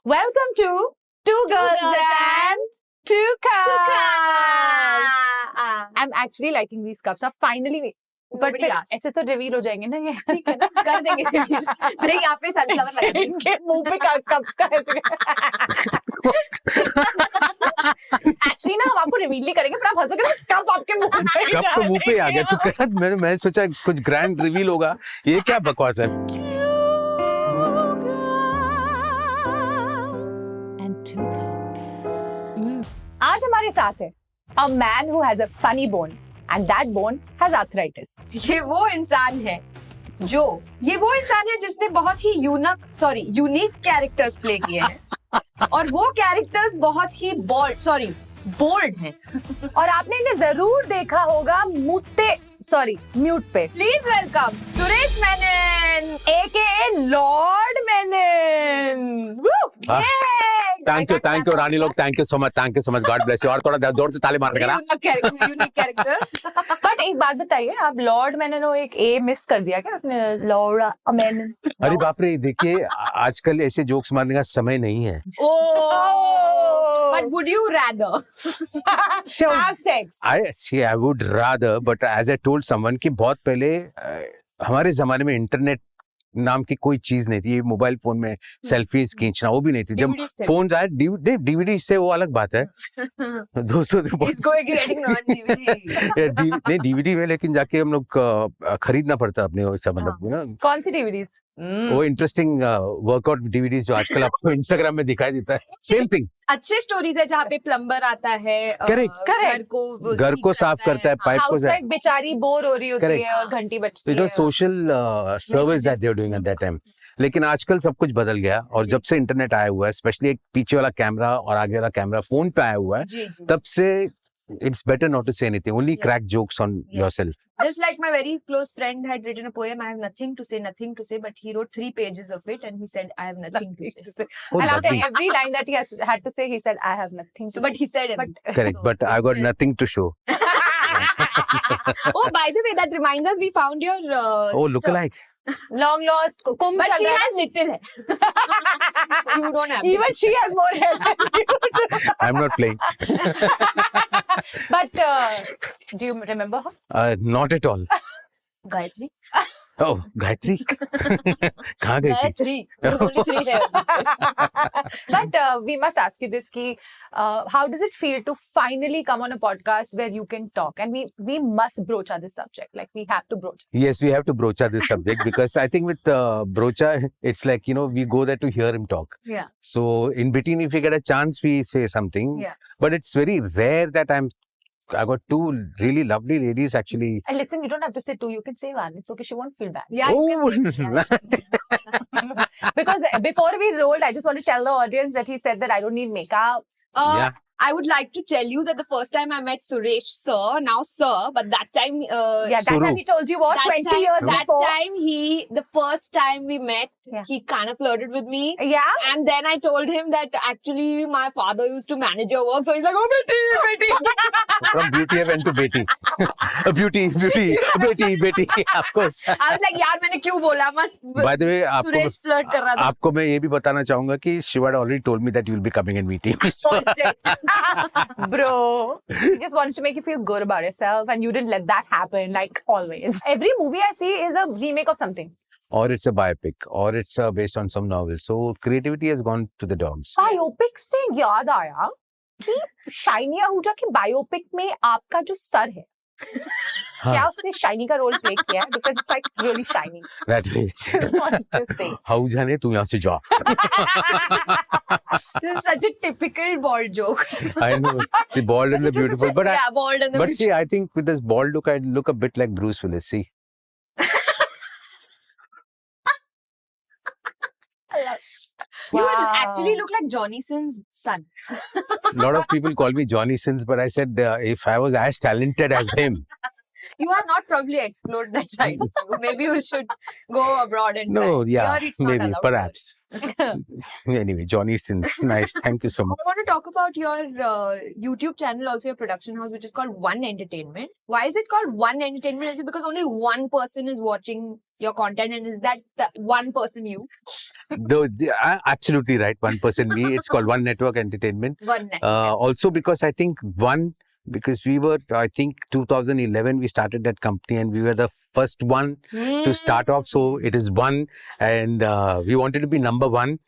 Welcome to Two Girls and Two Cups. I'm actually liking these cups. Now finally, but फिर ऐसे तो reveal हो जाएंगे ना ये. ठीक है ना, कर देंगे reveal. अरे यहाँ पे sunflower लगा देंगे. इनके मुंह पे cups का ऐसे. Actually ना हम आपको reveal नहीं करेंगे, पर आप हंसोगे तो कप आपके मुंह पे. कप तो मुंह पे आ गया चुका है. मैंने सोचा कुछ grand reveal होगा. ये क्या बकवास है? आज हमारे साथ है a man who has a funny bone and that bone has arthritis. ये वो इंसान है जिसने बहुत ही यूनिक कैरेक्टर्स प्ले किए हैं और वो कैरेक्टर्स बहुत ही बोल्ड हैं. और आपने इन्हें जरूर देखा होगा म्यूट पे. Please welcome Suresh Menon AKA lord Menon. Thank you रानी लोग. Thank you so much. God bless you. और थोड़ा जोर से ताली मार देना. Unique character. बट एक बात बताइए, आप लॉर्ड मेनन हो एक A मिस कर दिया क्या आपने? लॉर्ड मेनन. अरे बाप रे, देखिए आजकल ऐसे जोक्स मारने का समय नहीं है. But would you rather have sex? I would rather, but as I told someone कि बहुत पहले हमारे जमाने में इंटरनेट नाम की कोई चीज नहीं थी. ये मोबाइल फोन में सेल्फीज खींचना वो भी नहीं थी. जब फोन आए डीवीडी से वो अलग बात है. दोस्तों नहीं डीवीडी में, लेकिन जाके हम लोग खरीदना पड़ता अपने मतलब ना. कौन सी डीवीडीज? वो इंटरेस्टिंग वर्कआउट डीवीडीज जो आजकल आपको इंस्टाग्राम में दिखाई देता है. Same thing. अच्छे स्टोरीज है जहाँ पे प्लम्बर आता है, घर को साफ करता है, पाइप को. बेचारी बोर हो रही होती है और घंटी बजती है. Social service that they are doing at that time. लेकिन आजकल सब कुछ बदल गया और जब से इंटरनेट आया हुआ है, स्पेशली एक पीछे वाला कैमरा और आगे वाला कैमरा फोन पे आया हुआ है, तब से it's better not to say anything. Only crack jokes on yourself. Just like my very close friend had written a poem, I have nothing to say, but he wrote 3 pages of it and he said, I have nothing to say. And after every line that he had to say, he said, I have nothing to say. But he said it. Correct, but I got nothing to show. Oh, by the way, that reminds us, we found your look alike. Long lost. But she has little hair. You don't have. Even she has more hair than you do. I'm not playing. But do you remember her? Not at all. Gayatri. Oh, Gayatri. कहाँ गई थी? Gayatri. There's only 3 hairs. But we must ask you this: how does it feel to finally come on a podcast where you can talk? And we must broach this subject. Like we have to broach. Yes, we have to broach this subject because I think with Brocha, it's like, we go there to hear him talk. Yeah. So in between, if we get a chance, we say something. Yeah. But it's very rare that I got 2 really lovely ladies actually. And listen, you don't have to say 2. You can say 1. It's okay. She won't feel bad. Yeah, you can say Because before we rolled, I just want to tell the audience that he said that I don't need makeup. Yeah. I would like to tell you that the first time I met Suresh sir, but that time that time he told you what, 20 years before. That time the first time we met, he kind of flirted with me. Yeah. And then I told him that actually my father used to manage your work. So he's like, oh, Beti. From beauty I went to Beti. Beauty, Beti, of course. I was like, yaar, मैंने क्यों बोला? By the way, Suresh flirt कर रहा था. आपको मैं ये भी बताना चाहूँगा कि Shiva had already told me that you will be coming and meeting me. So. Bro, he just wanted to make you feel good about yourself and you didn't let that happen, like always. Every movie I see is a remake of something. Or it's a biopic, or it's based on some novel. So creativity has gone to the dogs. Biopic से याद आया कि shiny Ahuja की biopic में आपका जो sir है, क्या उसने शाइनी का रोल प्ले किया है? Because it's like really shiny. That way. Ahuja ने तू यहाँ से जा. This is such a typical bald joke. I know. The bald and the beautiful. But bald and the but beautiful. See, I think with this bald look, I look a bit like Bruce Willis. See. You actually look like Johnny Sins' son. A lot of people call me Johnny Sins, but I said if I was as talented as him, You have not probably explored that side of you. Maybe you should go abroad and No, try. yeah, Here it's not maybe, allowed, perhaps. Anyway, Johnny Sins, nice. Thank you so much. I want to talk about your YouTube channel, also your production house, which is called One Entertainment. Why is it called One Entertainment? Is it because only one person is watching your content, and is that the one person you? Though, absolutely right. 1% me. It's called One Network Entertainment. One net. Also because I think because we were, I think 2011 we started that company and we were the first one to start off. So it is one, and we wanted to be number one.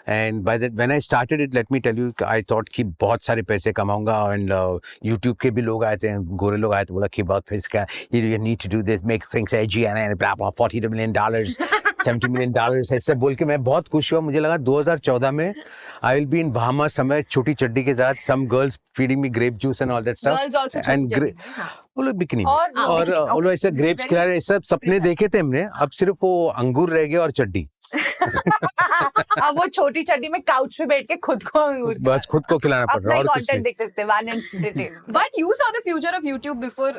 And by that, when I started it, let me tell you, I thought कि बहुत सारे पैसे कमाऊंगा, and YouTube के भी लोग आए थे, गोरे लोग आए थे, बोला कि बहुत पैसे का, you need to do this, make things edgy, and blah blah, $40 million, $70 million, ऐसे बोल के मैं बहुत खुश हुआ. मुझे लगा 2014 में I will be in Bahamas समय छोटी चड्डी के साथ, some girls feeding me grape juice and all that stuff. Girls also and वो लोग बिकनी में और वो लोग ऐसे ग्रेप्स खिला रहे, सब सपने देखे थे हमने. अब सिर्फ वो अंगूर रह गए और चड्डी. अब वो छोटी चड्डी में काउच पे बैठ के खुद को अंगूर बस खुद को खिलाना पड़ रहा है और कुछ कंटेंट नहीं. देख सकते हैं. One Entertainment. But you saw the future of YouTube before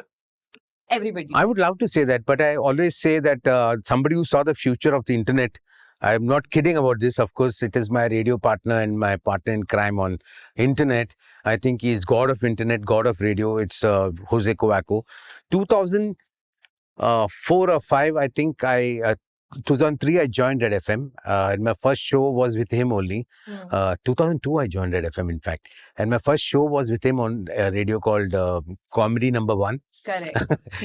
everybody. I would love to say that, but I always say that somebody who saw the future of the internet, I'm not kidding about this. Of course, it is my radio partner and my partner in crime on internet. I think he's god of internet, god of radio. It's Jose Covaco. 2004 or 5, I think 2003 I joined Red FM, and my first show was with him only. 2002 I joined Red FM, in fact, and my first show was with him on a radio called Comedy Number One. Correct.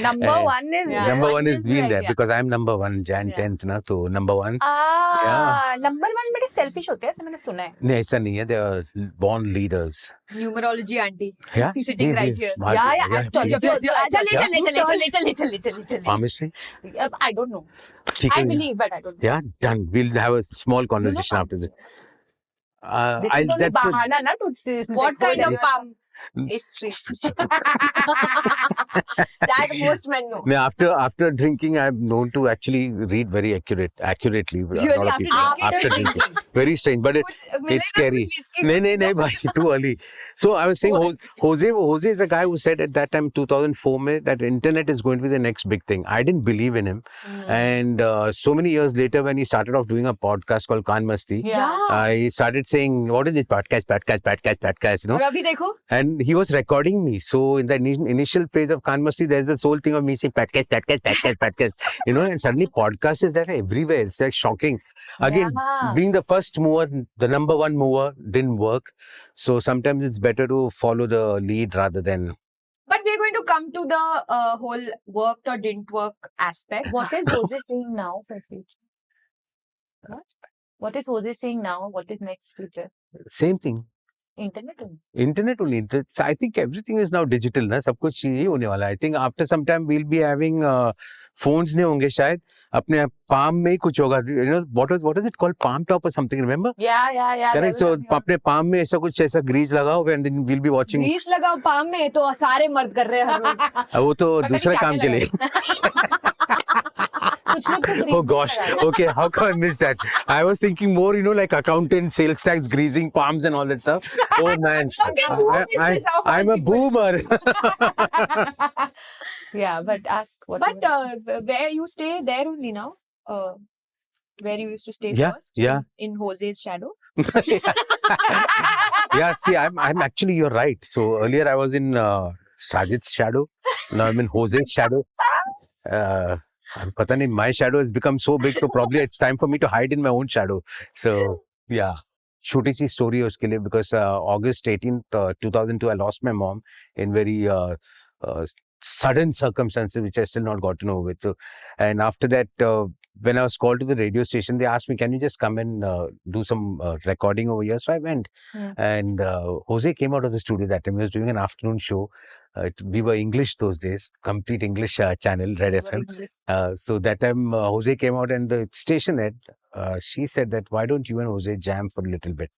Number one is Yeah. Number one is is been like, there yeah. because I'm number one, Jan Yeah. 10th na, so number one. Number one बड़े selfish होते हैं, ऐसा मैंने सुना है. नहीं ऐसा नहीं है, they are born leaders. Numerology auntie. Yeah, Sitting right here. Yeah, astrology. चले. Palmistry. I don't know. ठीक I है. believe, but I don't know. Yeah, done. We'll have a small conversation after this. This is only That's a, bahana, na, to What kind of palm? History. That most men know. no, after drinking, I'm known to actually read very accurately. A Really? lot of people. After drinking. Very strange, but कुछ मिलेगा it's scary. कुछ whiskey No, bhai, too early. So I was saying, Jose is a guy who said at that time, 2004, that internet is going to be the next big thing. I didn't believe in him. And so many years later, when he started off doing a podcast called Kaan Masti, Yeah. he started saying, what is it? Podcast, you know? और अभी देखो And he was recording me. So in the initial phase of Kaan Masti, there's this whole thing of me saying, podcast, you know, and suddenly podcast is there everywhere. It's like shocking. Again, Yeah. being the first mover, the number one mover didn't work. So sometimes it's better to follow the lead rather than... but we're going to come to the whole worked or didn't work aspect. What is Jose saying now for future? What? What is Jose saying now? What is next future? Same thing. Internet only. Internet only. I think everything is now digital. Na? सब कुछ यही होने वाला है. I think after some time we'll be having phones नहीं होंगे शायद. अपने palm में ही कुछ होगा. You know what is it called? Palm top or something? Remember? Yeah. Correct. So अपने palm में ऐसा कुछ ऐसा grease लगाओ and then we'll be watching. Grease लगाओ पाम में तो सारे मर्द कर रहे हैं हर रोज. वो तो पता नहीं दूसरे क्या काम के लिए. कुछ लोग तो Oh gosh. Okay, how come I missed that? I was thinking more, you know, like accountant, sales tax, greasing palms and all that stuff. Oh man, How can you miss this? How I'm a people- boomer. Yeah, but ask what. But where you stay there only now? Where you used to stay Yeah, first? yeah. In Jose's shadow. Yeah, see, I'm actually, you're right. So earlier I was in Sajid's shadow. Now I'm in Jose's shadow. Pata nahi, my shadow has become so big, so probably it's time for me to hide in my own shadow. So, yeah. छोटी सी story है उसके लिए because August 18th, 2002, I lost my mom in very sudden circumstances, which I still not got to know with. So, and after that, when I was called to the radio station, they asked me, can you just come and do some recording over here? So I went. And Jose came out of the studio that time. He was doing an afternoon show. We were English those days, complete English channel, Red FM. So that time Jose came out and the station head, she said that, why don't you and Jose jam for a little bit?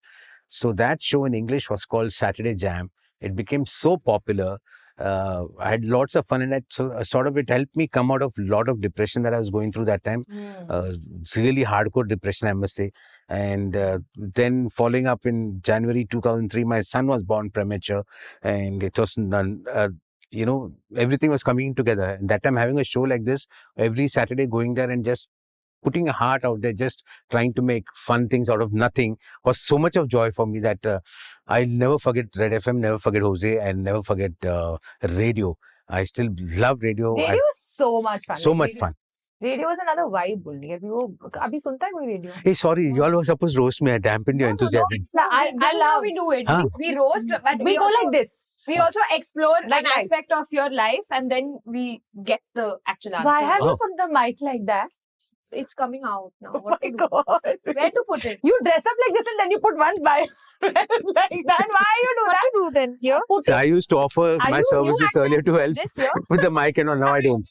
So that show in English was called Saturday Jam. It became so popular. I had lots of fun in it. So sort of it helped me come out of a lot of depression that I was going through that time. Really hardcore depression, I must say. And then following up in January 2003, my son was born premature, and it was everything was coming together. And that time having a show like this, every Saturday going there and just putting a heart out there, just trying to make fun things out of nothing was so much of joy for me that I'll never forget Red FM, never forget Jose, and never forget radio. I still love radio. Radio is so much fun. So Like, much radio, fun. Radio is another vibe only. अभी सुनता है कोई radio? Hey, sorry, you all were supposed to roast me. I dampened your enthusiasm. This is how we do it. Huh? We roast, but We go also, like this. we also explore Like an aspect of your life, and then we get the actual answer. Why have you Oh. put the mic like that? It's coming out now. Oh What my to do? god. Where to put it? You dress up like this and then you put one mic like that. Why you do What that? to do then? Here? Put So I used to offer Are my you new services at earlier to help This here? with the mic, and now I don't.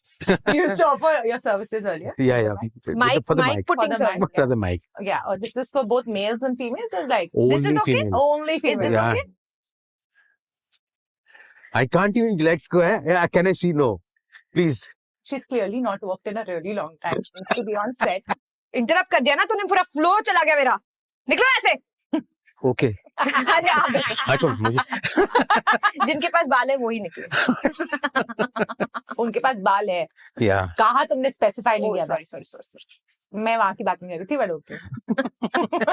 You used to offer your services earlier. Yeah. Mic, For the mic mic. putting For the mic. service. For the mic. Yeah. Or this is for both males and females, or like Only is okay? female. only females? this Yeah. okay? I can't even can I see? No. Please. She's clearly not worked in a really long time. She needs to be on set. Interrupt कर दिया ना तूने पूरा flow चला गया मेरा. निकलो ऐसे. Okay. अरे आ गए. अच्छा मुझे जिनके पास बाल है वो ही निकले. उनके पास बाल है. yeah. कहा तुमने स्पेसिफाई नहीं Oh, किया था. sorry. मैं वहां की बात नहीं कर रही थी, but okay.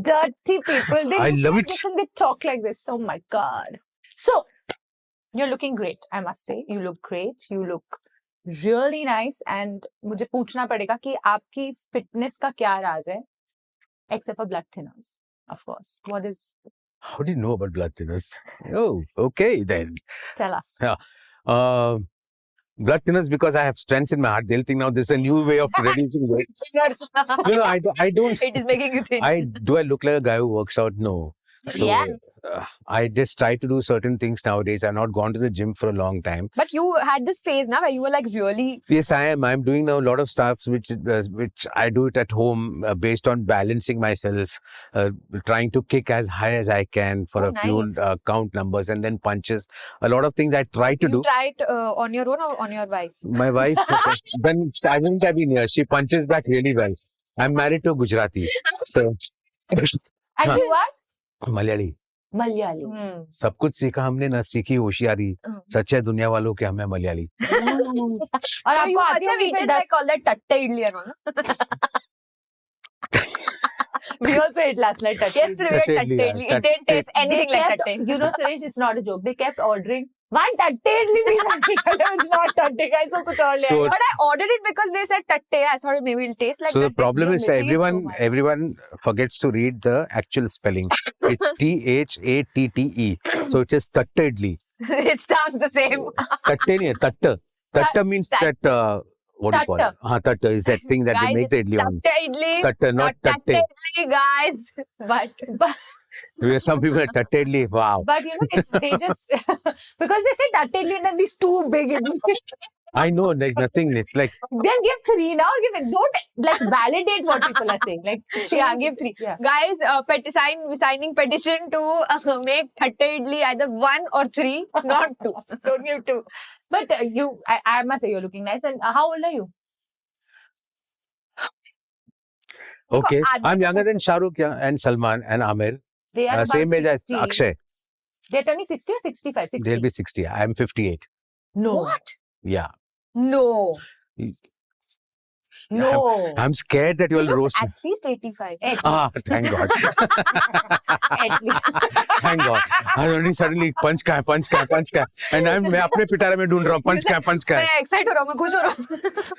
Dirty people. They I look love like it. this and they talk like this. Oh my god. So, you're looking great, I must say. You look great. You look really nice. And मुझे पूछना पड़ेगा कि आपकी fitness का क्या राज है? Except for blood thinners, of course. What is? How do you know about blood thinners? Oh, okay then. Tell us. Yeah. Blood thinners because I have stents in my heart. They'll think now this is a new way of reducing weight. No, I don't. It is making you thin. I look like a guy who works out? No. So Yeah. I just try to do certain things nowadays. I've not gone to the gym for a long time. But you had this phase now where you were like really. Yes, I am. I'm doing now a lot of stuff which I do it at home based on balancing myself, trying to kick as high as I can for Oh, a few nice. count numbers and then punches. A lot of things I try to You do. try it on your own or on your wife? My wife, when I wouldn't have been here, she punches back really well. I'm married to a Gujarati. So, And you are Malayali. Malayali. Hmm. सब कुछ सीखा हमने ना सीखी होशियारी सच है दुनिया वालों के हमें मलयाली और So you आपको must आती have होगी eaten फिर like all that tatte idli and all. We also ate last night. Tatte Yesterday we had Tatte tatte idli, idli. yeah. It didn't taste They anything like kept, tatte. you know, Suresh, it's not a joke. They kept ordering one tatte idli. It's not tatte, guys. So कुछ और ले So- आएगा. But I ordered it because they said tatte. I thought maybe it'll taste like so the tatte. problem You're is missing it so much. everyone forgets to read the actual spelling. It's THATTE. So it is tatte idli. It sounds the same. Tatte nahi hai, tatte. Tatte means Tatte. that what do you call it? Tatte is that thing that Guys, they make the it's idli on. tatte idli. Tatte, not tatte tatte. idli, guys. But Some people are tatte idli. Wow. But you know, they just because they say tatte idli and then these two big idlis. I know, like nothing. It's like Then give three now. Give it. Don't like validate what people are saying. Like yeah, change- give 3. Yeah. Guys, signing petition to make tatte idli either 1 or 3, not 2. Don't give two. But I must say, you're looking nice. And how old are you? okay. aadmi I'm ko younger pooch than Shah Rukh and Salman and Amir. They are about Same age as 60. Akshay. They're turning 60 or 65? 60. They'll be 60. I'm 58. No. What? Yeah. No. No. I'm scared that He you'll looks roast me. at least 85. At Ah, least. thank God. At least. Thank God. I only suddenly punch ka hai. And मैं अपने पिटारे में ढूंढ रहा हूँ punch का है. मैं excite हो रहा हूँ, मैं खुश हो रहा हूँ.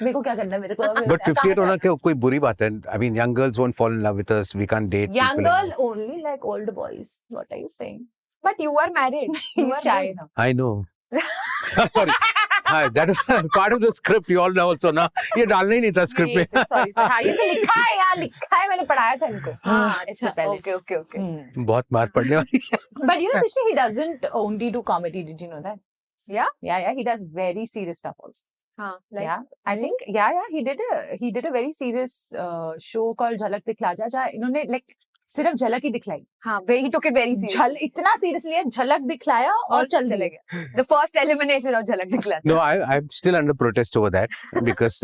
मेरे को क्या करना है मेरे को But 58 होना क्या कोई बुरी बात है. I mean, young girls won't fall in love with us. We can't date Young people. girl only like older boys. What are you saying? But you are married. You He's are shy good. now. I know. Sorry. Hi, that is part of the script. You all know also ना. ये डालना ही नहीं था script में. Sorry. हाँ ये तो लिखा है यार, लिखा है, मैंने पढ़ाया था इनको. हाँ, इससे अच्छा. पहले. Okay. Hmm. बहुत मार पड़ने वाली. But you know, Srishti, he doesn't only do comedy. Did you know that? Yeah? Yeah. He does very serious stuff also. हाँ, like, Yeah, I really? think he did a very serious show called Jhalak Dikhla Ja, जहाँ इन्होंने like सिर्फ झलक ही दिखलाई. हाँ, he took it very seriously. झल इतना seriously है, झलक दिखलाया और चल चले दिए. गए. The first elimination of Jhalak Dikhla. No, I'm still under protest over that because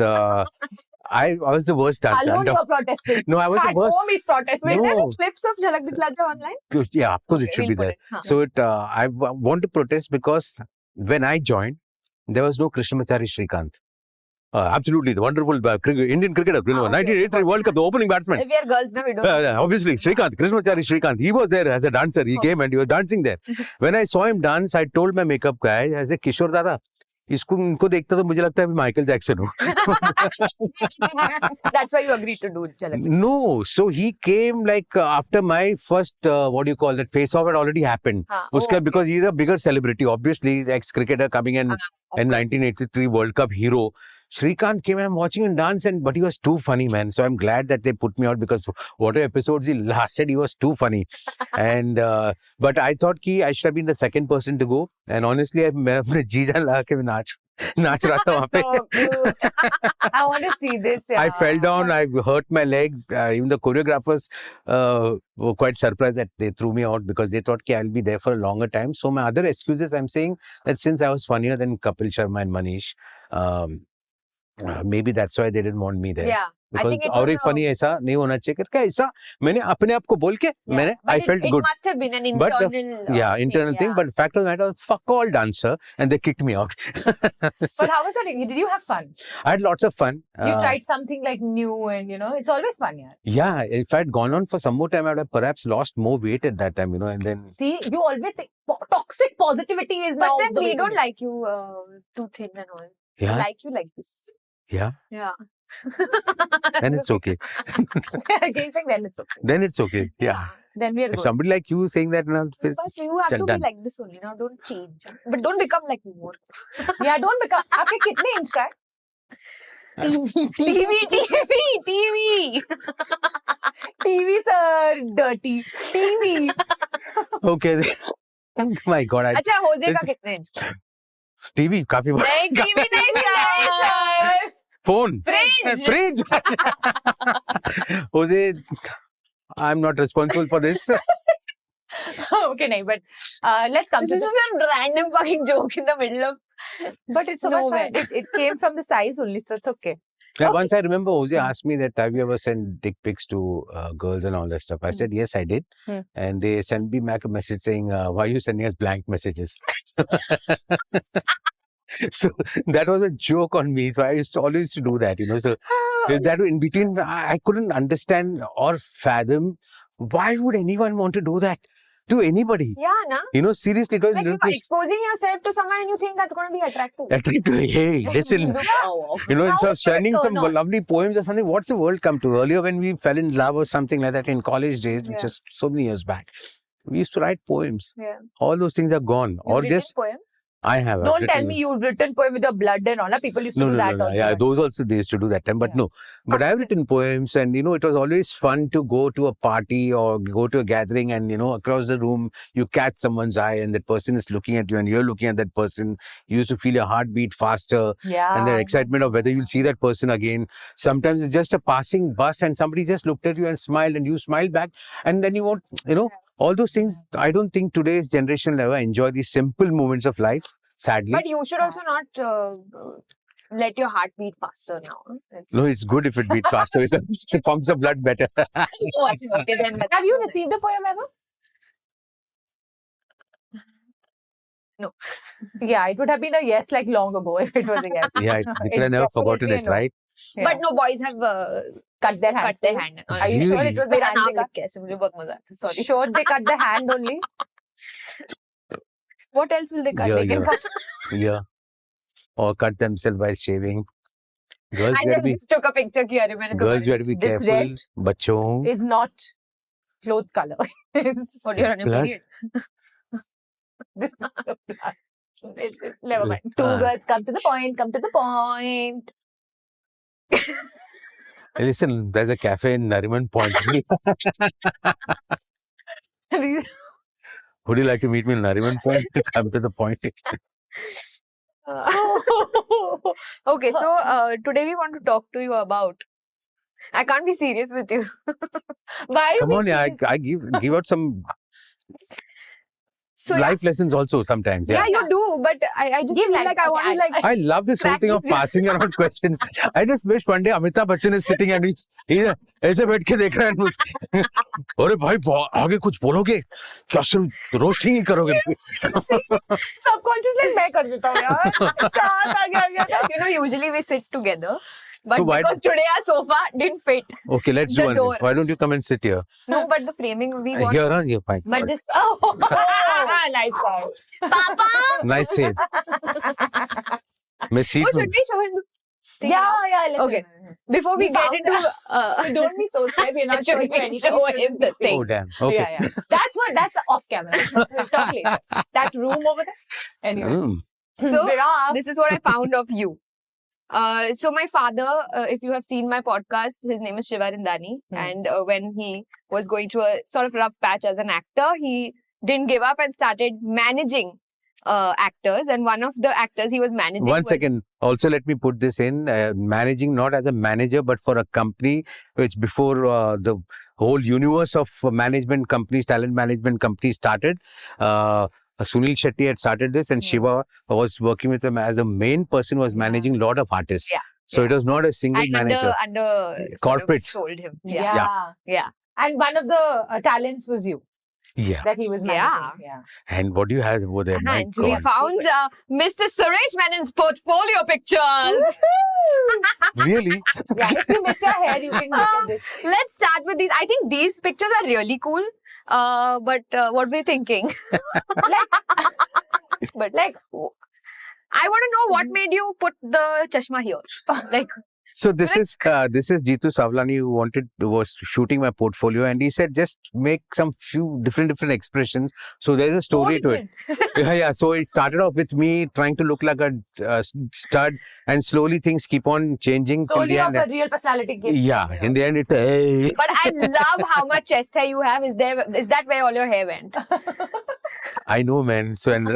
I was the worst dancer. Alone you were protesting. No, I was the At worst. home he's protesting. Will there No. be clips of Jhalak Dikhla online? Yeah, of course it Okay, should we'll be put there. it. Huh. So I want to protest because when I joined, there was no Krishnamachari Srikanth. Absolutely, the wonderful Indian cricketer, you know, Okay, 1983 World Cup, the opening batsman. We are girls now, we don't. Obviously, Srikanth, Krishnamachari Srikanth, he was there as a dancer. He came and he was dancing there. When I saw him dance, I told my makeup guy, as a Kishore Dada, इनको देखता तो मुझे लगता है Michael Jackson हूँ. That's why you agreed to do Jhalak. No, so he came like after my first what do you call that face off had already happened. Uska, because he's a bigger celebrity, obviously ex cricketer coming in 1983 World Cup hero. Srikanth came and I'm watching him dance, but he was too funny, man. So I'm glad that they put me out because whatever episodes he lasted, he was too funny. And but I thought I should have been the second person to go. And honestly, मैं अपने जीजा लगा के नाच रहा था वहाँ पे. So cute. I want to see this. I Yeah. fell down. I hurt my legs. Even the choreographers were quite surprised that they threw me out because they thought I'll be there for a longer time. So my other excuses, I'm saying that since I was funnier than Kapil Sharma and Manish, maybe that's why they didn't want me there. Yeah. I Because think it और was एक funny ऐसा नहीं होना चाहिए करके ऐसा मैंने अपने आप को बोल के मैंने But I it, felt it good. must have been an But internal internal thing. yeah. But fact of the matter, fuck all dancer, and they kicked me out. So But how was that? Did you have fun? I had lots of fun. You tried something like new, and it's always fun, yeah. Yeah, if I had gone on for some more time, I would have perhaps lost more weight at that time, and then. See, you always think toxic positivity is But now. then the we way to don't be. like you too thin and all. We Yeah, like you like this. yeah, Yeah. then it's okay. He's saying then it's okay. Then it's okay. Yeah. Then we are If good. somebody like you saying that, now, But you have to be done. like this only now. Don't change. But don't become like more. Yeah, don't become. आपके कितने inch का है? TV. TV sir, dirty. TV. Okay. Oh my God, अच्छा होजे का It's- कितने inch का? TV काफी बड़ा. नहीं TV नहीं sir. Phone. Fridge. Fridge. Jose, I'm not responsible for this. Okay, nahi, but let's come This to is this. just a random fucking joke in the middle of. But it's so nowhere. much fun. It came from the size only, so it's okay. Yeah, once I remember Jose asked me that have you ever sent dick pics to girls and all that stuff. I said yes, I did, and they sent me back a message saying, "Why are you sending us blank messages?" So that was a joke on me. So I always used to do that, So that in between, I couldn't understand or fathom why would anyone want to do that to anybody. Yeah, na? Seriously, it was Like you are exposing yourself to someone and you think that's going to be attractive. Hey, listen. Instead of sending some turn on? lovely poems or something, what's the world come to? Earlier, when we fell in love or something like that in college days, which Yeah. is so many years back, we used to write poems. Yeah. All those things are gone. You've Or written just, poem? I have. I've Don't tell written- me you've written poem with your blood and all. Na? People used to do that also. Yeah, those also they used to do that time, but Yeah. no. But I've written poems, and it was always fun to go to a party or go to a gathering, and across the room you catch someone's eye, and that person is looking at you, and you're looking at that person. You used to feel your heart beat faster, Yeah. and the excitement of whether you'll see that person again. Sometimes it's just a passing bus, and somebody just looked at you and smiled, and you smiled back, and then you won't, all those things. I don't think today's generation will ever enjoy these simple moments of life. Sadly. But you should also not let your heart beat faster now. No, it's good if it beats faster. It pumps the blood better. Oh, okay, then that's Have you so received a poem ever? No. Yeah, it would have been a yes like long ago if it was a yes. Yeah, they could have It's never forgotten definitely it, a no. right? Yeah. But no, boys have cut their cut hands. their too. hand. Are you sure it was a मेरा hand नाम they cut? लिख के ऐसे मुझे बहुत मजा आता है. Sorry. Sure they cut the hand only? What else will they cut? Yeah, They can yeah. cut. Yeah. Or cut themselves by shaving. Girls, And you have then to be, just took a picture कि अरे मैंने girls, you तुम्हारी. have to be This careful. red Bachon. Is not cloth color. It's- What, you're on your Blood. period? This is the plan. Never mind. Two Ah. girls, come to the point, come to the point. Hey, listen, there's a cafe in Nariman Point. Would you like to meet me in Nariman Point? Come to the point. Okay, so today we want to talk to you about I can't be serious with you. Why? Come on, yeah, I give out some So yeah, life lessons also sometimes. yeah, Yeah. you do, but I just Give feel life- like I okay, want to like. I love this whole Crack thing of these passing around questions. I just wish one day Amitabh Bachchan is sitting and he's ऐसे बैठ के देख रहा है मुझे. अरे भाई आगे कुछ बोलोगे क्या सिर्फ रोस्टिंग ही करोगे? Subconsciously मैं कर देता हूँ यार. कहाँ था क्या? You know, usually we sit together, but So why- because today our sofa didn't fit. Okay, let's The do one door. thing. Why don't you come and sit here? No, but the framing we want. Here, huh? Here, fine. But this, Oh, nice one. Papa. Nice save. मैं seat Oh, should we show him the thing now? Yeah, let's Okay. do it. Before we We get found into Don't be so scared. We're not Should showing we you anything. show You him shouldn't the be thing? Oh damn. Okay. Yeah. That's off camera. We'll talk later. That room over there. Anyway. Mm. So, Virab. this is what I found of you. So my father, if you have seen my podcast, his name is Shiva Rindani, and when he was going through a sort of rough patch as an actor, he didn't give up and started managing actors, and one of the actors he was managing One was- second. Also, let me put this in. Managing not as a manager, but for a company which before the whole universe of management companies, talent management companies started. Sunil Shetty had started this, and Shiva was working with him as the main person who was managing a lot of artists. Yeah. So it was not a single and manager. under Corporate. sold him. Yeah. And one of the talents was you Yeah. that he was managing. Yeah. And what do you have over there? My And we God. found Mr. Suresh Menon's portfolio pictures. Really? Yeah. If you miss your hair, you can look at this. Let's start with these. I think these pictures are really cool. But what are we thinking? But like, I want to know what made you put the chashma here. Like, So this is Jitu Savlani who was shooting my portfolio, and he said just make some few different expressions. So there's a story to it. Yeah. So it started off with me trying to look like a stud, and slowly things keep on changing till Slowly the of end. a real personality gift. Yeah, in the end it. Hey. but I love how much chest hair you have. Is that where all your hair went? I know, man. So and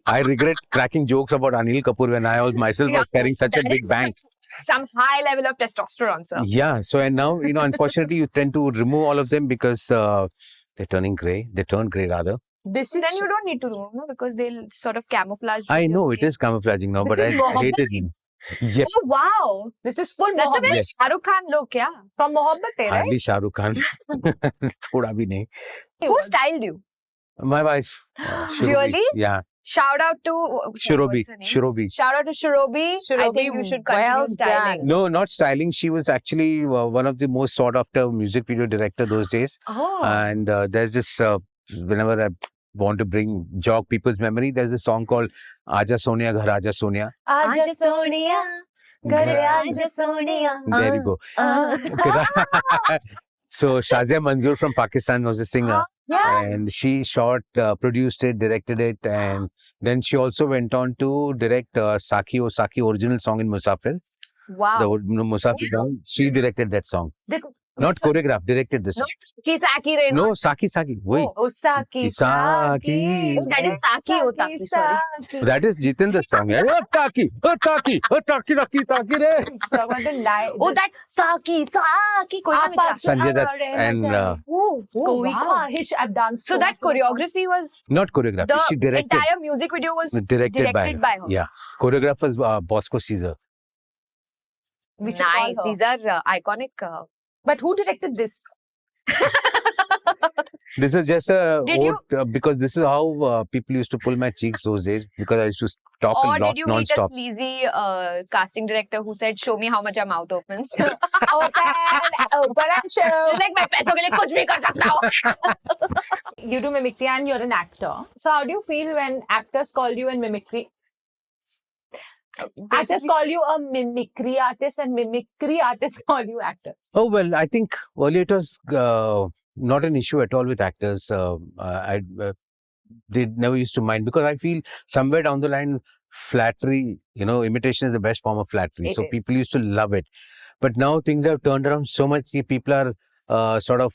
I regret cracking jokes about Anil Kapoor when I myself was carrying such a That big is bank. Some high level of testosterone, sir. Yeah. So and now unfortunately you tend to remove all of them because they're turning grey. They turn grey rather. This is Then you don't need to remove, no? Because they'll sort of camouflage. I with your know it skin. is camouflaging now, This but is I Mohammed. hated it. Yep. Oh, wow. this is full That's a Mohabbat. very Yes. Shah Rukh Khan look, yeah. From Mohabbat, right? Hardly Shah Rukh Khan. Thoda bhi nahi. Who styled you? My wife. Shurobi. Really? Yeah. Shout out to Shurobi. what's her name? Shurobi. Shout out to Shurobi. I Shurobi, think you should continue well styling. done. No, not styling. She was actually one of the most sought after music video director those days. Oh. And there's this, whenever I want to jog people's memory, there's a song called Aja Sonia Ghar Aja Sonia. Aja Sonia, Ghar Aja Sonia. There you go. So Shazia Manzoor from Pakistan was a singer. Yeah. And she shot, produced it, directed it, and then she also went on to direct Saki original song in Musafir. Wow. The Musafir song. She directed that song. Did- Not choreographed, directed the song. Not Kisaki Reno. No, Saki. Wait. Oh, Saki, Saki. Oh, that is Saki Otaki, sorry. Saki. That is Jitendra's song. Yeah. Oh, Taki, Taki re. Talk about the lie. Oh, that Saki. Koi na mitra. Sanjay Dutt and Oh, Koi wow. I've done So that choreography was, not choreographed. the She directed. entire music video was Directed by her. by her. Yeah. Choreographer was Bosco Caesar. We should call Nice. her. These are iconic. But who directed this? This is just a Did you- because this is how people used to pull my cheeks those days because I used to talk Or a lot did you meet a non-stop. sleazy casting director who said, "Show me how much your mouth opens"? Open and show. like मैं पैसों के लिए कुछ भी कर सकता हूँ. You do mimicry and you're an actor. So how do you feel when actors call you in mimicry? Actors call you a mimicry artist and mimicry artists call you actors. Oh well, I think earlier it was not an issue at all with actors. They never used to mind because I feel somewhere down the line, flattery, imitation is the best form of flattery. It So is. people used to love it. But now things have turned around so much. People are sort of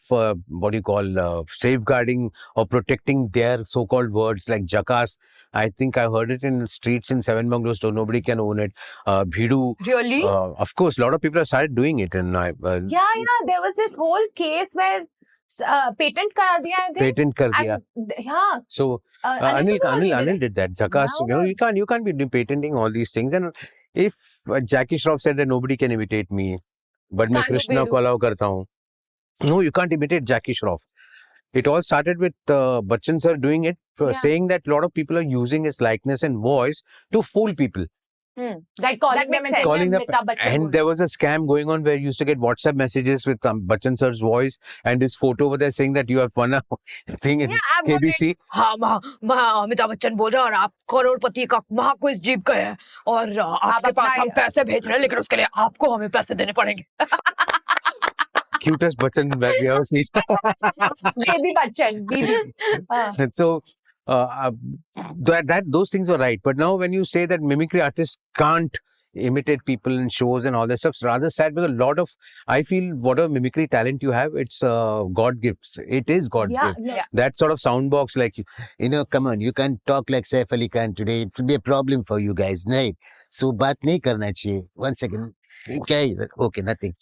safeguarding or protecting their so-called words like jackass. I think I heard it in the streets in Seven Bungalows, so nobody can own it. Bhidu, Really? of course, a lot of people have started doing it, and Yeah, there was this whole case where patent करा दिया I think. patent कर दिया. Yeah. So Anil Anil did that. Jackass. Yeah. You can't be doing patenting all these things. And if Jackie Shroff said that nobody can imitate me, but मैं Can't do Krishna Bhidu. को allow करता हूँ. No, you can't imitate Jackie Shroff. It all started with Bachchan sir doing it, saying that a lot of people are using his likeness and voice to fool people. Like calling That them makes and sense. Calling them, Amitabh Bachchan and बोल there was a scam going on where you used to get WhatsApp messages with Bachchan sir's voice and his photo over there saying that you have won a thing in Yeah, I've got it. KBC. हाँ अमिताभ बच्चन बोल रहे हैं और आप करोड़पति का महाक्विज जीत गए हैं और आपके पास हम पैसे भेज रहे हैं लेकिन उसके लिए आपको हमें पैसे देने पड़ेंगे. Cutest Bachchan that we ever seen. Baby Bachchan, baby. And so those things were right. But now when you say that mimicry artists can't imitate people in shows and all that stuff, it's rather sad because I feel whatever mimicry talent you have, it's God gifts. It is God's gift. Yeah. That sort of sound box, like, come on, you can't talk like Saif Ali Khan today. It will be a problem for you guys, right? So, baat nahi karna chahiye. 1 second. Okay, nothing.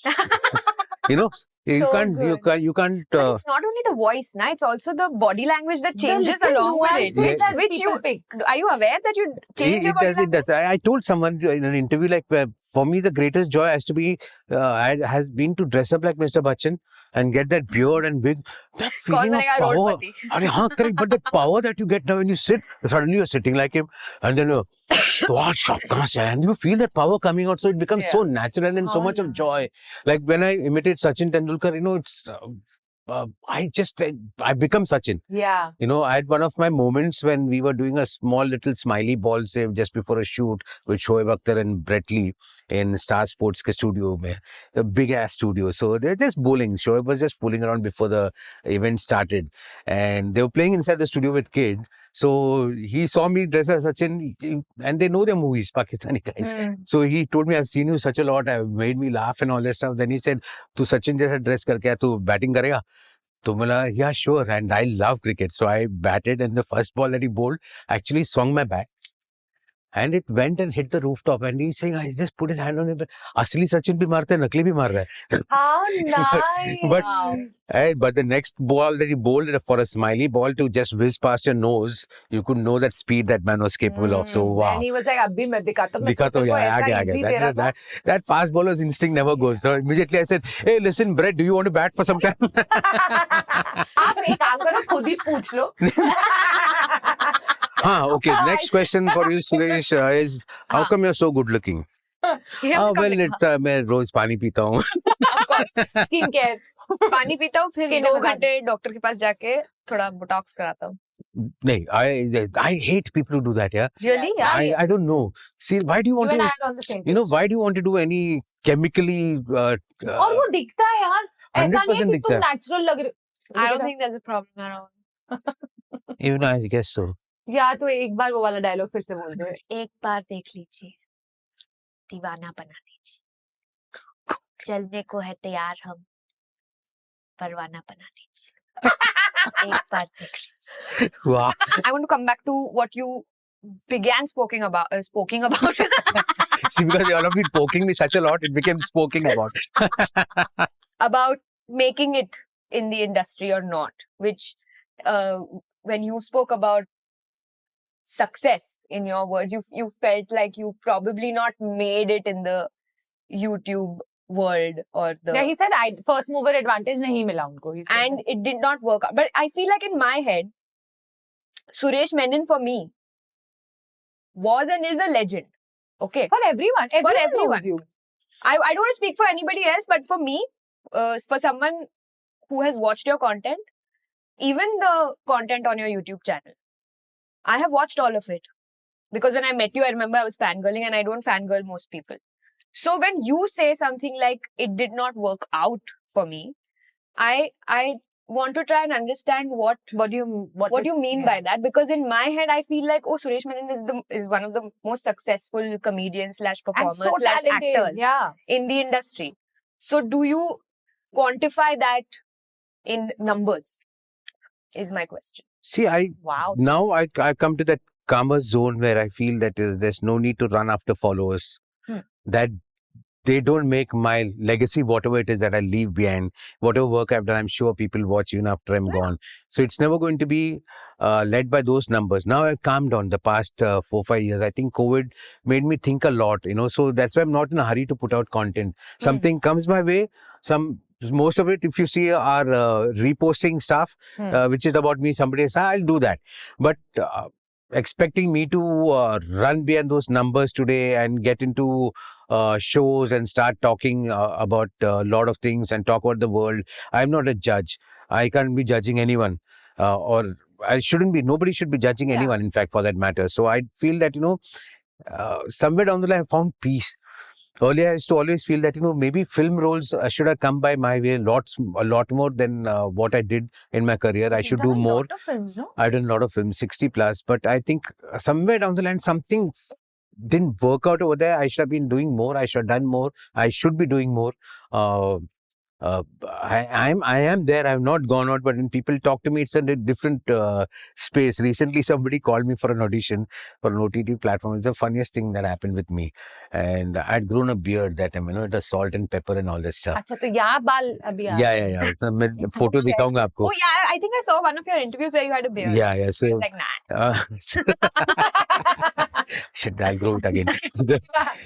You So can't. But it's not only the voice, na? It's also the body language that changes The little along with it. nuances that Which people you pick. are you aware that you change your body It does. I told someone in an interview, like, for me, the greatest joy has been to dress up like Mr. Bachchan and get that beard and wig. That feeling of power. roadpati. Correct. But the power that you get now when you sit, suddenly you're sitting like him, and then and you feel that power coming out. So it becomes so natural and so much of joy. Like when I imitate Sachin Tendulkar, it's. I become Sachin. Yeah. I had one of my moments when we were doing a small little smiley ball save just before a shoot with Shoaib Akhtar and Brett Lee in Star Sports ke studio mein, a big ass studio. So they're just bowling. Shoaib was just fooling around before the event started, and they were playing inside the studio with kids. So he saw me dress as Sachin, and they know their movies, Pakistani guys. So he told me, I've seen you such a lot, I've made me laugh and all that stuff. Then he said, "Tu Sachin jaisa dress karke tu batting karega?" So I yeah, sure. And I love cricket. So I batted, and the first ball that he bowled actually swung my bat. And it went and hit the rooftop. And he's saying, I just put his hand on it. But Asli Sachin bhi marta hai, Nakli bhi mar raha hai. How nice. But the next ball that he bowled for a smiley ball to just whiz past your nose, you could know that speed that man was capable of. So wow. And he was like, abhi main dikhata हूँ. Dikha to yeah, that fast bowler's instinct never goes. So immediately I said, hey, listen, Brett, do you want to bat for some time? आप एक काम करो, खुद ही पूछ लो. Okay. Next question for you, Suresh, is how come you're so good looking? It's मैं रोज पानी पीता हूँ. Of course. Skin care. पानी पीता हूँ फिर Skin 2 में घंटे डॉक्टर के पास जाके थोड़ा बोटॉक्स कराता हूँ. नहीं, I hate people who do that. Yeah. Really? Yeah. I don't know. See, why do you want You and I to? are on the same Why do you want to do any chemically? और वो दिखता है यार. ऐसा नहीं है 100% कि तुम natural लग रहे. I don't think there's a problem around. Even I guess so. या तो एक बार वो वाला डायलॉग फिर से बोल दो. एक बार देख लीजिए, दीवाना बना दीजिए. चलने को है तैयार हम, परवाना बना दीजिए. एक बार देख लीजिए. Wow. I want to come back to what you began speaking about. See, because all of you poking me such a lot, it became spoking about. About making it in the industry or not, which when you spoke about success, in your words, you felt like you probably not made it in the YouTube world or the... Yeah, he said first mover advantage नहीं मिला उनको. And it did not work out. But I feel like in my head, Suresh Menon for me was and is a legend. Okay. For everyone. Everyone knows you. I don't want to speak for anybody else, but for me, for someone who has watched your content, even the content on your YouTube channel, I have watched all of it. Because when I met you, I remember I was fangirling, and I don't fangirl most people. So when you say something like it did not work out for me, I want to try and understand what you mean by that. Because in my head, I feel like, Suresh Menon is one of the most successful comedians / performers / actors in the industry. So do you quantify that in numbers? Is my question. See, Wow. now I come to that calmer zone where I feel that there's no need to run after followers. That they don't make my legacy, whatever it is that I leave behind, whatever work I've done, I'm sure people watch even after I'm gone. So it's never going to be led by those numbers. Now I've calmed down the past 4-5 years. I think COVID made me think a lot, so that's why I'm not in a hurry to put out content. Something comes my way, most of it, if you see, are reposting stuff, which is about me. Somebody says, I'll do that. But expecting me to run beyond those numbers today and get into shows and start talking about a lot of things and talk about the world. I'm not a judge. I can't be judging anyone, or I shouldn't be. Nobody should be judging anyone, in fact, for that matter. So I feel that, somewhere down the line, I found peace. Earlier, I used to always feel that, maybe film roles should have come by my way a lot more than what I did in my career. I should do more. Lot of films, no? I've done a lot of films, 60 plus, but I think somewhere down the line, something didn't work out over there. I should have been doing more. I should have done more. I should be doing more. I am there. I've not gone out, but when people talk to me, it's a different space. Recently, somebody called me for an audition for an OTT platform. It's the funniest thing that happened with me. And I'd grown a beard that time, it was salt and pepper and all that stuff. अच्छा तो यहाँ बाल अभी आ Yeah. So, मैं photo दिखाऊंगा आपको. Oh yeah, I think I saw one of your interviews where you had a beard. Yeah. So, Like, nah. Shit, I'll grow it again.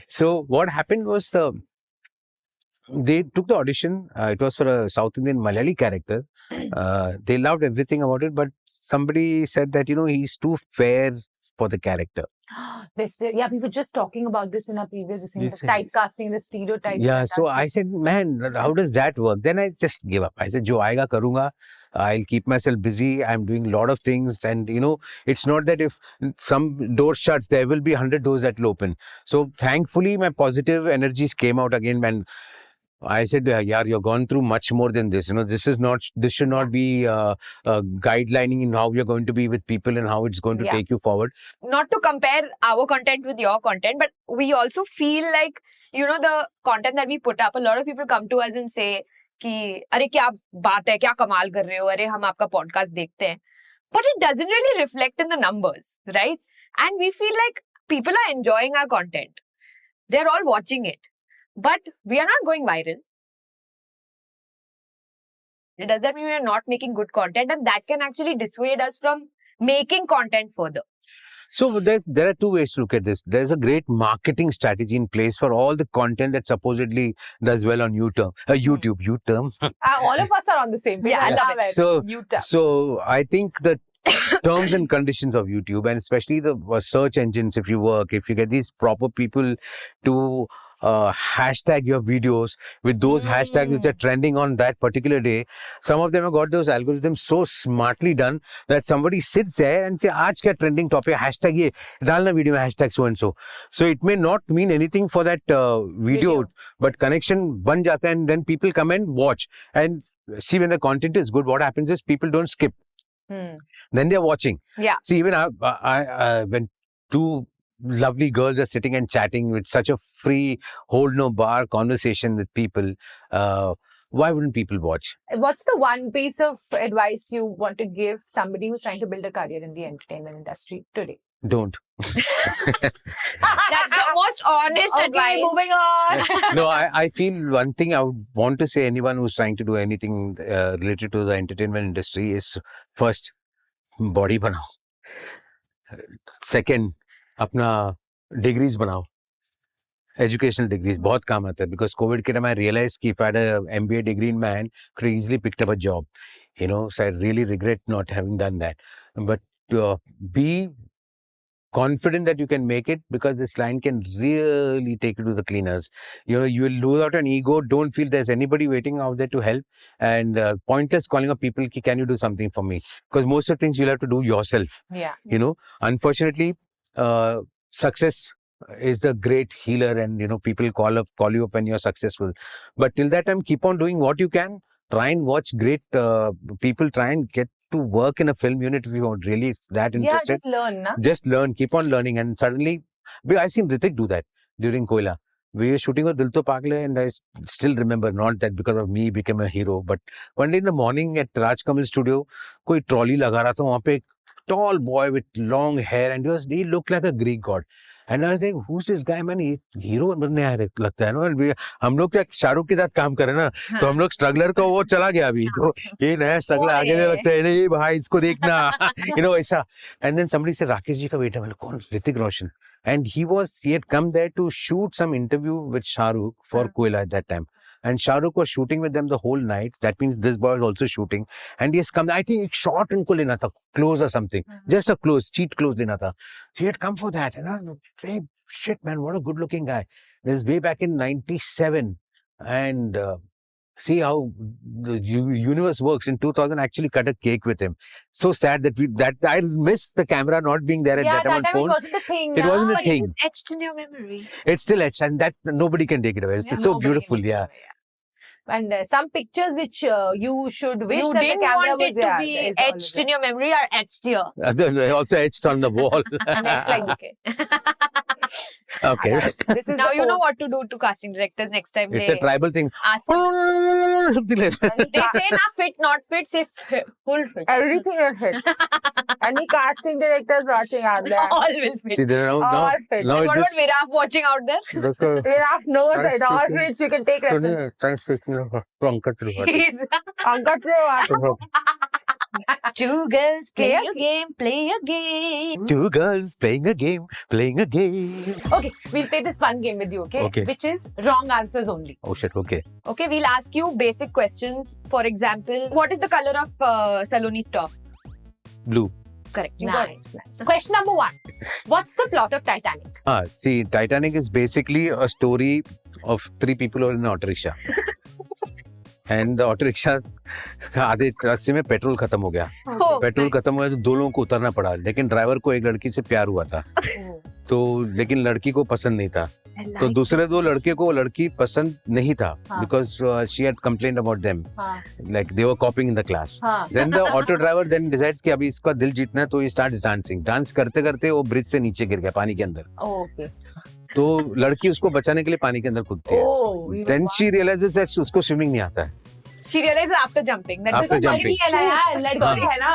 So what happened was, they took the audition. It was for a South Indian Malayali character. They loved everything about it, but somebody said that, he's too fair for the character. we were just talking about this in our previous thing, Yes, the typecasting, the stereotypes. Yeah, so I said, man, how does that work? Then I just gave up. I said, jo aayega karunga. I'll keep myself busy. I'm doing a lot of things. And, it's not that if some door shuts, there will be 100 doors that will open. So thankfully, my positive energies came out again. And I said, yeah, you've gone through much more than this. This should not be guidelining in how you're going to be with people and how it's going to take you forward. Not to compare our content with your content, but we also feel like, the content that we put up, a lot of people come to us and say, कि अरे क्या बात है, क्या कमाल कर रहे हो, अरे हम आपका podcast देखते हैं. But it doesn't really reflect in the numbers, right? And we feel like people are enjoying our content. They're all watching it. But we are not going viral. Does that mean we are not making good content? And that can actually dissuade us from making content further. So there are two ways to look at this. There's a great marketing strategy in place for all the content that supposedly does well on YouTube. All of us are on the same page. Yeah, I love it. So I think the terms and conditions of YouTube, and especially the search engines, if you get these proper people to hashtag your videos with those hashtags which are trending on that particular day. Some of them have got those algorithms so smartly done that somebody sits there and says, "Aaj kya trending topic? Hashtag ye dalna video mein hashtag so and so." So it may not mean anything for that video, but connection ban jata hai, and then people come and watch. And see, when the content is good, what happens is people don't skip. Then they're watching. Yeah. See, even I when two lovely girls are sitting and chatting with such a free, hold no bar conversation with people, why wouldn't people watch? What's the one piece of advice you want to give somebody who's trying to build a career in the entertainment industry today? Don't. That's the most honest advice. Moving on. No, I feel one thing I would want to say anyone who's trying to do anything related to the entertainment industry is, first, body banao. Second, अपना degrees बनाओ, educational degrees बहुत काम आता है, because COVID के time I realized कि if I had a MBA degree in my hand, could have easily picked up a job, so I really regret not having done that. But be confident that you can make it, because this line can really take you to the cleaners. You will lose out an ego. Don't feel there's anybody waiting out there to help, and pointless calling up people ki, can you do something for me, because most of the things you'll have to do yourself. Yeah. Unfortunately, success is a great healer, and people call you up when you're successful. But till that time, keep on doing what you can. Try and watch great people. Try and get to work in a film unit if you are really that interested. Yeah, just learn, na? Just learn, keep on learning, and suddenly, I seen Hrithik do that during Koila. We were shooting with Dil To Pagle, and I still remember, not that because of me became a hero, but one day in the morning at Raj Kamal studio, कोई trolley लगा रहा था वहाँ पे, tall boy with long hair, and he looked like a Greek god. And I was like, who's this guy, man? ये hero बनने आया लगता है ना. हम लोग क्या शाहरुख के साथ काम करें ना, तो हम लोग स्ट्रगलर का वो चला गया अभी, तो ये नया स्ट्रगलर आगे नहीं लगता है, नहीं भाई इसको देखना, ऐसा. And then somebody said, Rakesh ji का बेटा. मैंने कौन? Hrithik Roshan. And he had come there to shoot some interview with Shahrukh for Koila at that time. And Shahrukh was shooting with them the whole night. That means this boy was also shooting. And he has come, I think shot उनको लेना था, close or something. Just a close, cheat close लेना था. So he had come for that. And I was like, hey, shit man, what a good looking guy. This is way back in 97. And see how the universe works. In 2000, I actually cut a cake with him. So sad that I miss the camera not being there at that time on it phone. wasn't a thing. It wasn't a But thing. it is etched in your memory. It's still etched, and that nobody can take it away. It's so Nobody beautiful, can yeah. do it, And some pictures which you should wish You that the didn't camera want was it to be is etched in your memory or etched here. They're also etched on the wall. Next, like this. Okay. This is Now the you know post. what to do to casting directors next time It's they a tribal thing. ask. Something like that. Any They ca- say na fit, not fit, say full fit. everything will fit. Any casting directors watching out there, All will fit. See, there are now, all fit. now And it what just... about Viraf watching out there? Look, Viraf knows Nice it. All shooting. fits. You can take reference. Sunil, thanks for Pankaj Tripathi. He's Pankaj Tripathi. two girls Play play a a game, play a game. Two girls playing a game, playing a game. Okay, we'll play this fun game with you, okay? Okay. Which is wrong answers only. Oh shit, okay. Okay, we'll ask you basic questions. For example, what is the color of Saloni's top? Blue. Correct. You got it. Question number 1. What's the plot of Titanic? See, Titanic is basically a story of 3 people who are in an auto rickshaw. And the auto rickshaw आधे रास्ते में petrol खत्म हो गया. Oh, petrol खत्म हुआ तो 2 लोगों को उतरना पड़ा, लेकिन ड्राइवर को एक लड़की से प्यार हुआ था. तो लेकिन लड़की को पसंद नहीं था, तो दूसरे 2 लड़के को लड़की पसंद नहीं था, because she had complained about them, like they were copying in the class. Then the auto driver then decides कि अभी इसका दिल जीतना है, तो ही स्टार्ट्स डांसिंग. डांस करते करते वो ब्रिज से नीचे गिर गया पानी के अंदर. Okay. तो लड़की उसको बचाने के लिए पानी के अंदर कूदती है. Oh, then she realizes that उसको स्विमिंग नहीं आता है. she realizes after jumping that After because jumping. लड़की है ना यार, लड़की है ना.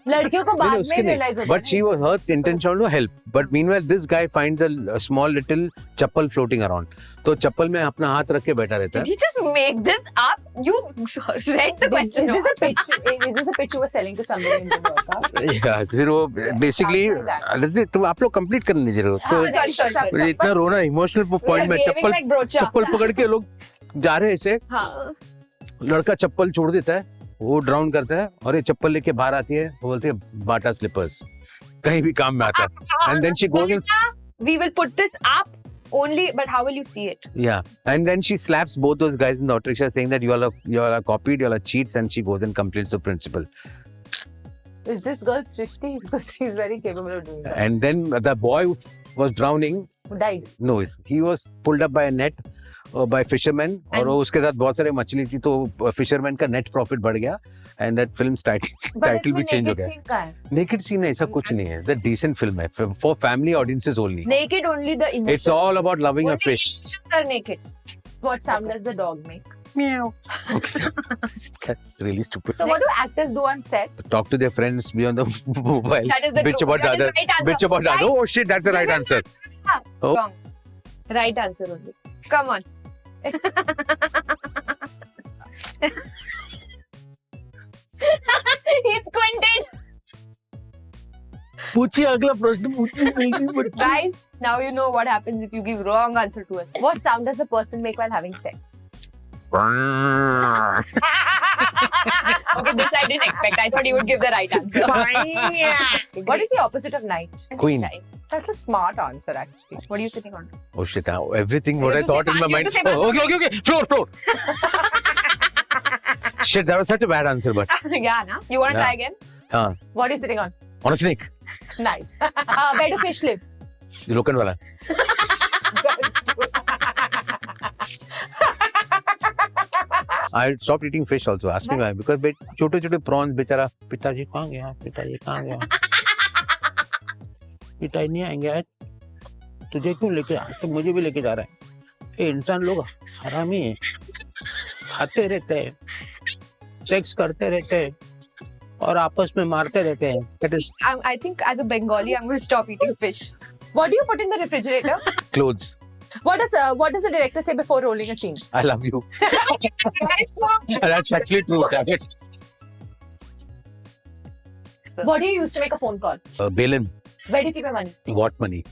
लड़कियों को बाद में realize होता है. But she was her intention to help. But meanwhile, this guy finds a small little chappal floating around. तो चप्पल में अपना हाथ रख के बैठा रहता Did है. you just make this up? You read the question. Is this a pitch? Is this a pitch you were selling to somebody in the workout? Yeah, फिर वो basically तो आप लोग कंप्लीट करने नहीं दे रहे हो. हाँ, So sorry. इतना रोना इमोशनल पॉइंट में Behaving like brocha. चप्पल पकड़ के लोग जा रहे हैं ऐसे. हाँ. लड़का चप्पल छोड़ देता है, वो ड्राउन करता है, और ये चप्पल लेके बाहर आती है, वो बोलती है बाटा स्लीपर्स, कहीं भी काम में आता है. And then she goes and We will put this up only, but how will you see it? yeah, and then she slaps both those guys in the auto rickshaw, saying that you all are copied, you all are cheats, and she goes and complains to principal. Is this girl Srishti? Because she's very capable of doing that. And then the boy who was drowning, Who died? no, he was pulled up by a net by fishermen, और वो उसके साथ बहुत सारे मछली थी, तो fisherman का net profit बढ़ गया, and that film's title भी change हो गया. Naked scene ऐसा कुछ नहीं है. The decent film है for family audiences only. Naked only the emotions. It's all about loving a Only fish. emotions are naked. What sound does the dog make? Meow. That's really stupid. So what do actors do on set? Talk to their friends, be on the mobile, That is the bitch truth. about the That is other, the right answer. bitch about the other. Oh shit, that's the right answer. Oh. Wrong. Right answer only. Come on. He's squinted. पूछिए अगला प्रश्न पूछिए. Guys, now you know what happens if you give wrong answer to us. What sound does a person make while having sex? Okay. Okay, this I didn't expect. I thought you would give the right answer. What is the opposite of night? Queen. That's a smart answer, actually. What are you sitting on? Oh shit, everything You what I have to thought say in my fast, you mind. have to say fast. Okay. Floor. Shit, that was such a bad answer, but Yeah, na? You want to Yeah. try again? What are you sitting on? on a snake. Nice. Where do fish live? लोकन वाला. I stopped eating fish also. Ask me why. Because छोटे prawns बेचारा पिताजी कहाँ गया? पिताजी नहीं आएंगे आज. तुझे क्यों लेके तो मुझे भी लेके जा रहा है. ये इंसान लोग हरामी है. खाते रहते हैं, सेक्स करते रहते हैं, और आपस में मारते रहते हैं. That is I think as a Bengali, I'm going to stop eating fish. What do you put in the refrigerator? clothes. What does the director say before rolling a scene? I love you. That's actually true. Damn it. What do you use to make a phone call? Balin, Where do you keep your money? what money?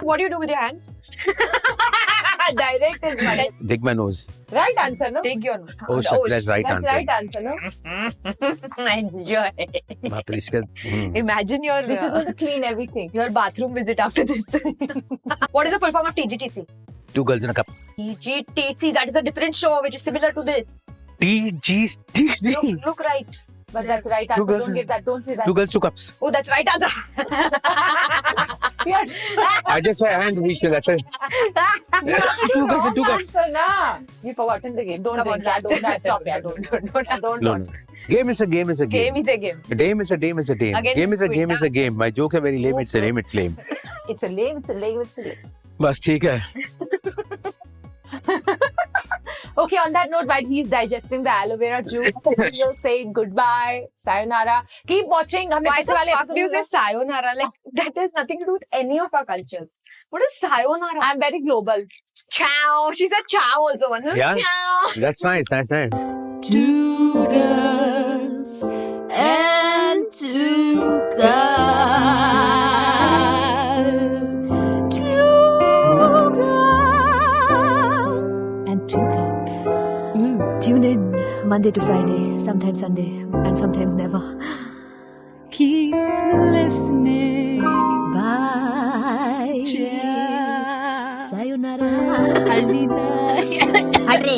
What do you do with your hands? Direct is money. Dig my nose. Right answer, no? Take your nose. Oh, shucks, that's right That's answer. right answer, no? Enjoy. बाप रे, इसका Imagine your This is going to clean everything. your bathroom visit after this. What is the full form of TGTC? 2 girls in a cup. TGTC, that is a different show which is similar to this. TGTC. Look right. But that's right Two answer. girls Don't in- give that. Don't say that. 2 girls, 2 cups. Oh, that's right answer. Yeah. I just said and reached it. That's it. 2 girls and 2 cups. Answer, na. You've forgotten the game. Don't Come on, drink. Yeah, last don't stop. Yeah, don't. No, no. Game is a game is a game. Game is a game. Game is a game is a game. Again, Game is a sweet, game is a game. My joke is very lame. It's a lame. It's lame. It's a lame. It's a lame. It's a lame. बस ठीक है. Okay, on that note, while he's digesting the aloe vera juice, we'll say goodbye, sayonara. Keep watching. हमने Why पिछले the वाले fuck episode do you में- say sayonara? Like, that has nothing to do with any of our cultures. What is sayonara? I'm very global. Ciao. She said ciao also. Yeah. Ciao. That's nice. That's nice. 2 girls and 2 guys. 2 girls and 2 cups. Tune in Monday to Friday, sometimes Sunday, and sometimes never. Keep listening. Bye. Ciao. Sayonara. Alvida. Arre.